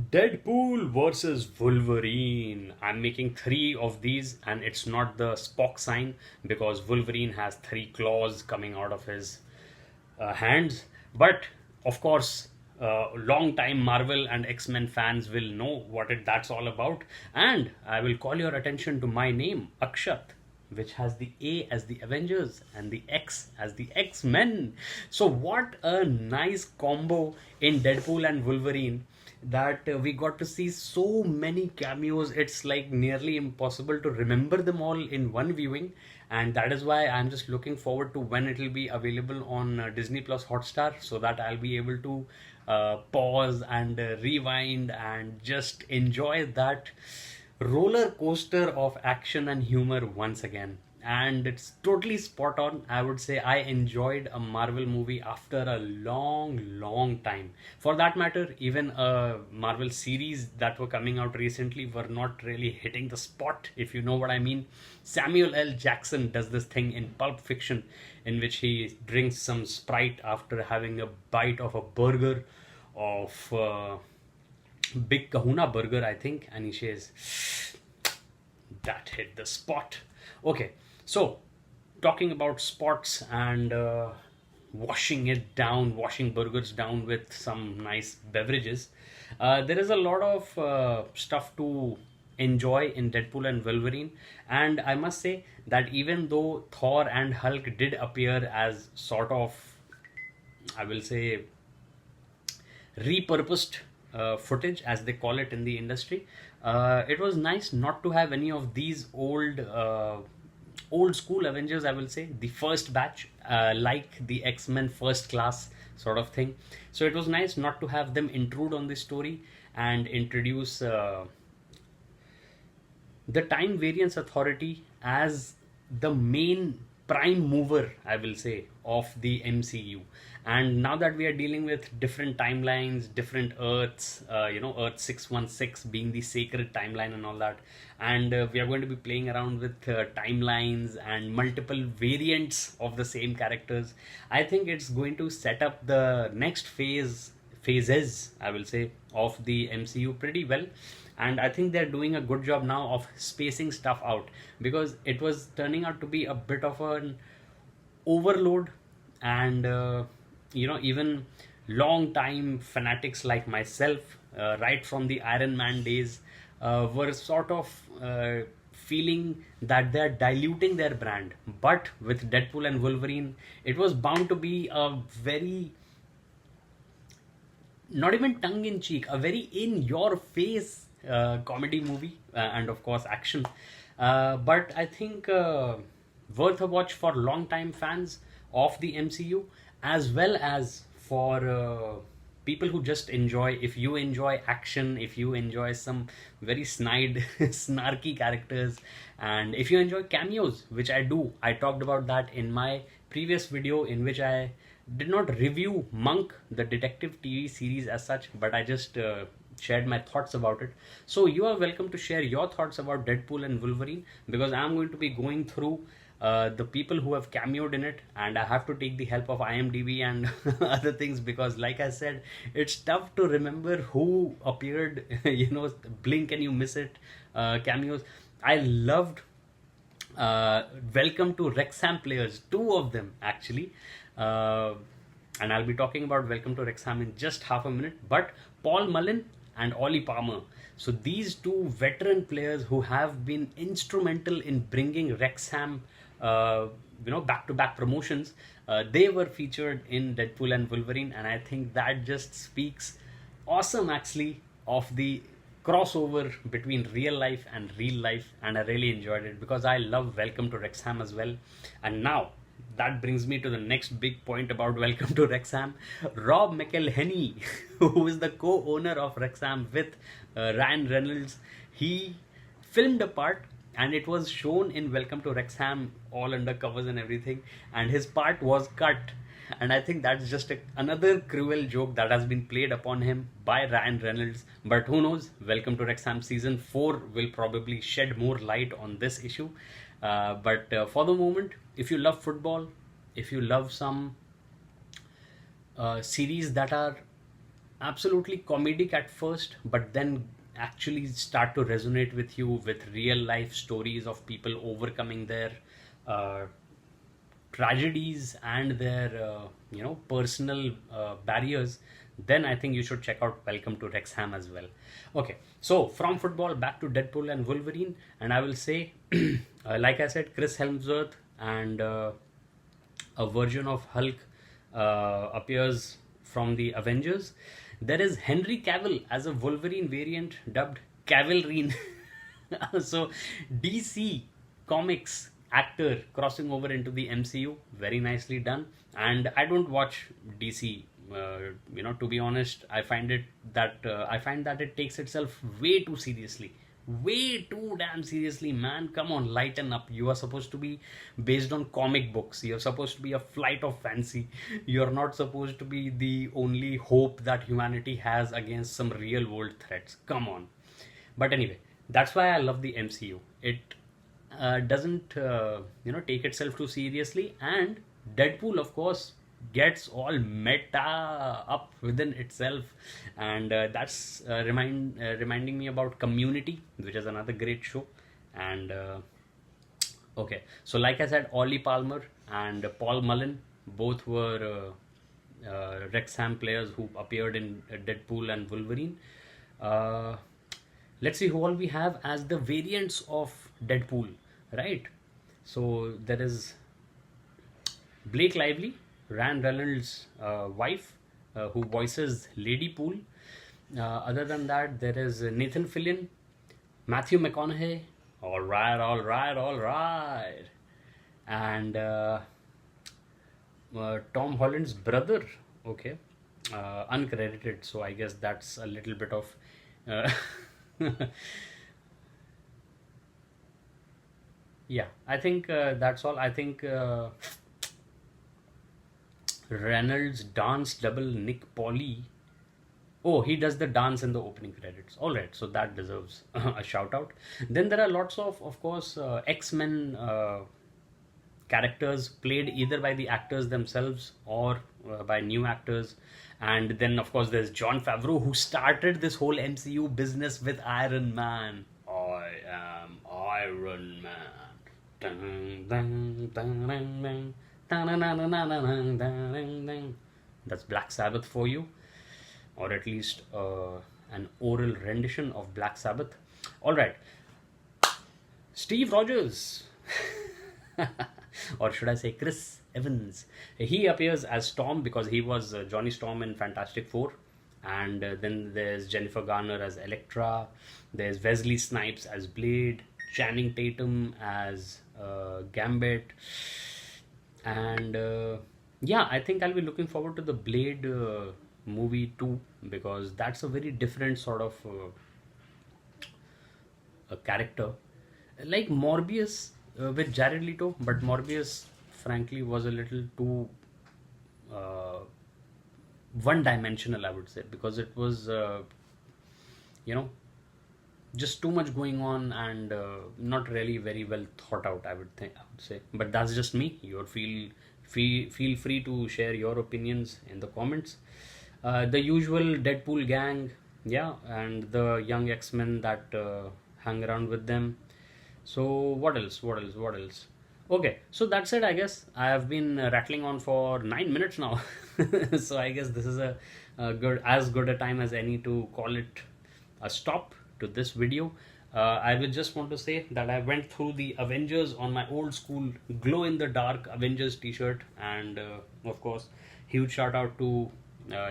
Deadpool versus Wolverine. I'm making three of these, and it's not the Spock sign because Wolverine has three claws coming out of his hands. But of course, long time Marvel and X-Men fans will know that's all about. And I will call your attention to my name, Akshat, which has the A as the Avengers and the X as the X-Men. So what a nice combo in Deadpool and Wolverine that we got to see so many cameos. It's like nearly impossible to remember them all in one viewing, and that is why I'm just looking forward to when it will be available on Disney Plus Hotstar, so that I'll be able to pause and rewind and just enjoy that roller coaster of action and humor once again. And it's totally spot on. I would say I enjoyed a Marvel movie after a long time. For that matter, even Marvel series that were coming out recently were not really hitting the spot, if you know what I mean. Samuel L. Jackson does this thing in Pulp Fiction, in which he drinks some Sprite after having a bite of a burger of Big Kahuna Burger, I think, and he says, that hit the spot. Okay, so talking about spots and washing burgers down with some nice beverages. There is a lot of stuff to enjoy in Deadpool and Wolverine, and I must say that even though Thor and Hulk did appear as sort of, I will say, repurposed footage, as they call it in the industry. It was nice not to have any of these old school Avengers, I will say, the first batch, like the X-Men First Class sort of thing. So it was nice not to have them intrude on the story and introduce the Time Variance Authority as the main prime mover, I will say, of the MCU. And now that we are dealing with different timelines, different Earths, Earth 616 being the sacred timeline and all that, and we are going to be playing around with timelines and multiple variants of the same characters. I think it's going to set up the next phases, I will say, of the MCU pretty well. And I think they're doing a good job now of spacing stuff out, because it was turning out to be a bit of an overload. And even long time fanatics like myself, right from the Iron Man days, were sort of feeling that they're diluting their brand. But with Deadpool and Wolverine, it was bound to be a very, not even tongue in cheek, a very in your face comedy movie, and of course action. But I think worth a watch for long time fans of the MCU, as well as for people who just enjoy, if you enjoy action, if you enjoy some very snide snarky characters, and if you enjoy cameos, which I do. I talked about that in my previous video, in which I did not review Monk, the detective TV series as such, but I just shared my thoughts about it. So you are welcome to share your thoughts about Deadpool and Wolverine, because I'm going to be going through the people who have cameoed in it, and I have to take the help of IMDb and other things, because like I said, it's tough to remember who appeared. Blink and you miss it cameos. I loved Welcome to Wrexham players, two of them actually. Uh, and I'll be talking about Welcome to Wrexham in just half a minute. But Paul Mullen and Ollie Palmer. So these two veteran players who have been instrumental in bringing Wrexham, back-to-back promotions, they were featured in Deadpool and Wolverine, and I think that just speaks awesome actually of the crossover between real life, and I really enjoyed it because I love Welcome to Wrexham as well. And now that brings me to the next big point about Welcome to Wrexham. Rob McElhenney, who is the co-owner of Wrexham with Ryan Reynolds, he filmed a part, and it was shown in Welcome to Wrexham, all under covers and everything, and his part was cut. And I think that's just another cruel joke that has been played upon him by Ryan Reynolds. But who knows, Welcome to Wrexham season 4 will probably shed more light on this issue. But for the moment, if you love football, if you love some series that are, absolutely comedic at first, but then actually start to resonate with you with real life stories of people overcoming their uh, tragedies and their personal barriers. Then I think you should check out Welcome to Wrexham as well. Okay, so from football back to Deadpool and Wolverine, and I will say like I said, Chris Hemsworth and a version of Hulk appears from the Avengers. There is Henry Cavill as a Wolverine variant dubbed Cavalrine. So DC Comics actor crossing over into the MCU, very nicely done. And I don't watch DC. To be honest, I find that it takes itself way too seriously, way too damn seriously, man. Come on, lighten up. You are supposed to be based on comic books. You're supposed to be a flight of fancy. You're not supposed to be the only hope that humanity has against some real world threats. Come on. But anyway, that's why I love the MCU. It doesn't take itself too seriously, and Deadpool, of course, gets all meta up within itself, and that's reminding me about Community, which is another great show. And okay, so like I said, Ollie Palmer and Paul Mullen both were Wrexham players who appeared in Deadpool and Wolverine. uh, let's see who all we have as the variants of Deadpool, right? So there is Blake Lively, Ryan Reynolds' wife, who voices Lady Pool. Other than that, there is Nathan Fillion, Matthew McConaughey. All right, all right, all right. And Tom Holland's brother. Okay. Uncredited, so I guess that's a little bit of. Uh, yeah, I think that's all. I think Reynolds' dance double Nick Polly. Oh, he does the dance in the opening credits. All right, so that deserves a shout out. Then there are lots of course, X-Men characters played either by the actors themselves or by new actors. And then, of course, there's John Favreau, who started this whole MCU business with Iron Man. I am Iron Man. Dun, dun, dun, dun, dun. That's Black Sabbath for you, or at least an oral rendition of Black Sabbath. All right, Steve Rogers, or should I say Chris Evans? He appears as Storm because he was Johnny Storm in Fantastic Four. And then there's Jennifer Garner as Elektra. There's Wesley Snipes as Blade. Channing Tatum as Gambit. And yeah, I think I'll be looking forward to the Blade movie too, because that's a very different sort of a character, like Morbius with Jared Leto. But Morbius, frankly, was a little too uh, one-dimensional, I would say, because it was you know just too much going on, and not really very well thought out, I would say. But that's just me. You feel free to share your opinions in the comments. The usual Deadpool gang, yeah, and the young X-Men that hang around with them. So what else? Okay, so that's it. I guess I have been rattling on for 9 minutes now. So I guess this is a good a time as any to call it a stop to this video. I will just want to say that I went through the Avengers on my old school glow in the dark Avengers t-shirt. And of course, huge shout out to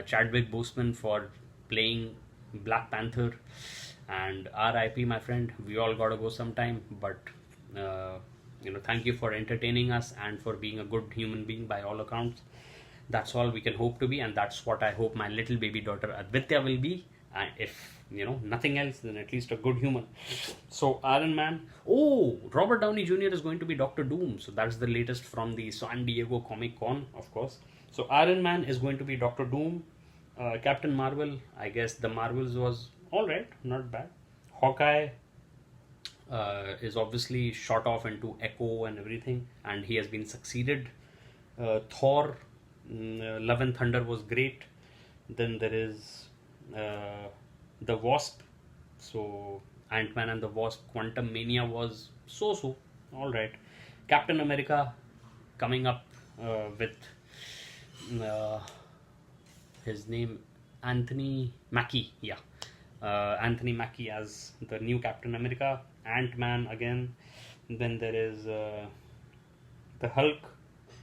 Chadwick Boseman for playing Black Panther. And RIP, my friend. We all gotta go sometime, but thank you for entertaining us and for being a good human being by all accounts. That's all we can hope to be, and that's what I hope my little baby daughter Aditya will be. If nothing else, then at least a good human. So Iron Man. Oh, Robert Downey Jr. is going to be Doctor Doom. So that's the latest from the San Diego Comic Con, of course. So Iron Man is going to be Doctor Doom. Captain Marvel, I guess the Marvels was all right, not bad. Hawkeye is obviously shot off into Echo and everything, and he has been succeeded. Thor, Love and Thunder was great. Then there is The Wasp. So Ant-Man and the Wasp Quantum Mania was so all right. Captain America coming up with uh, his name Anthony Mackie. Yeah, Anthony Mackie as the new Captain America. Ant-Man again. Then there is the Hulk,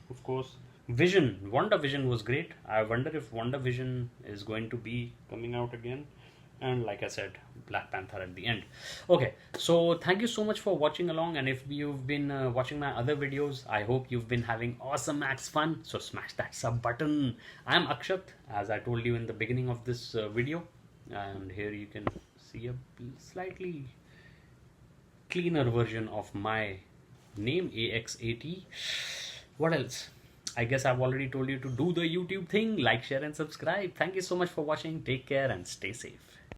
of course. Vision, Wonder Vision was great. I wonder if Wonder Vision is going to be coming out again. And like I said, Black Panther at the end. Okay, so thank you so much for watching along. And if you've been watching my other videos, I hope you've been having awesome max fun. So smash that sub button. I'm Akshat, as I told you in the beginning of this video. And here you can see a slightly cleaner version of my name, AXAT. What else? I guess I've already told you to do the YouTube thing. Like, share, and subscribe. Thank you so much for watching. Take care and stay safe.